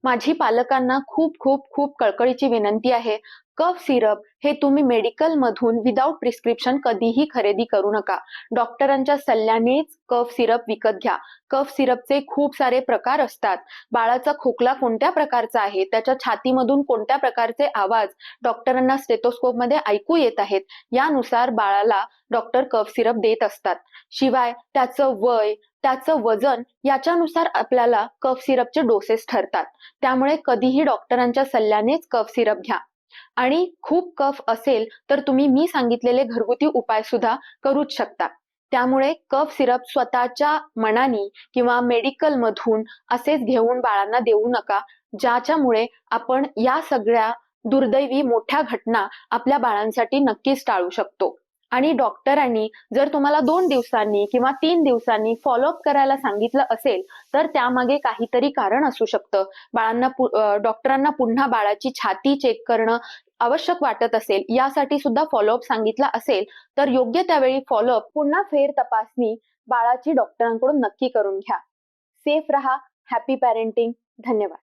माझी पालकांना खूप खूप खूप कळकळीची विनंती आहे. कफ सिरप हे तुम्ही मेडिकलमधून विदाऊट प्रिस्क्रिप्शन कधीही खरेदी करू नका. डॉक्टरांच्या सल्ल्यानेच कफ सिरप विकत घ्या. कफ सिरपचे खूप सारे प्रकार असतात. बाळाचा खोकला कोणत्या प्रकारचा आहे, त्याच्या छातीमधून कोणत्या प्रकारचे आवाज डॉक्टरांना स्टेथोस्कोपमध्ये ऐकू येत आहेत, यानुसार बाळाला डॉक्टर कफ सिरप देत असतात. शिवाय त्याचं वय, त्याचं वजन याच्यानुसार आपल्याला कफ सिरपचे डोसेस ठरतात. त्यामुळे कधीही डॉक्टरांच्या सल्ल्यानेच कफ सिरप घ्या. आणि खूप कफ असेल तर तुम्ही मी सांगितलेले घरगुती उपाय सुद्धा करूच शकता. त्यामुळे कफ सिरप स्वतःच्या मनाने किंवा मेडिकलमधून असेच घेऊन बाळांना देऊ नका, ज्याच्यामुळे आपण या सगळ्या दुर्दैवी मोठ्या घटना आपल्या बाळांसाठी नक्कीच टाळू शकतो. आणि डॉक्टरांनी जर तुम्हाला 2 दिवसांनी किंवा 3 दिवसांनी फॉलोअप करायला सांगितलं असेल, तर त्यामागे काहीतरी कारण असू शकतं. डॉक्टरांना पुन्हा बाळाची छाती चेक करणं आवश्यक वाटत असेल, यासाठी सुद्धा फॉलोअप सांगितला असेल, तर योग्य त्यावेळी फॉलोअप पुन्हा फेर तपासणी बाळाची डॉक्टरांकडून नक्की करून घ्या. सेफ रहा. Happy parenting. धन्यवाद.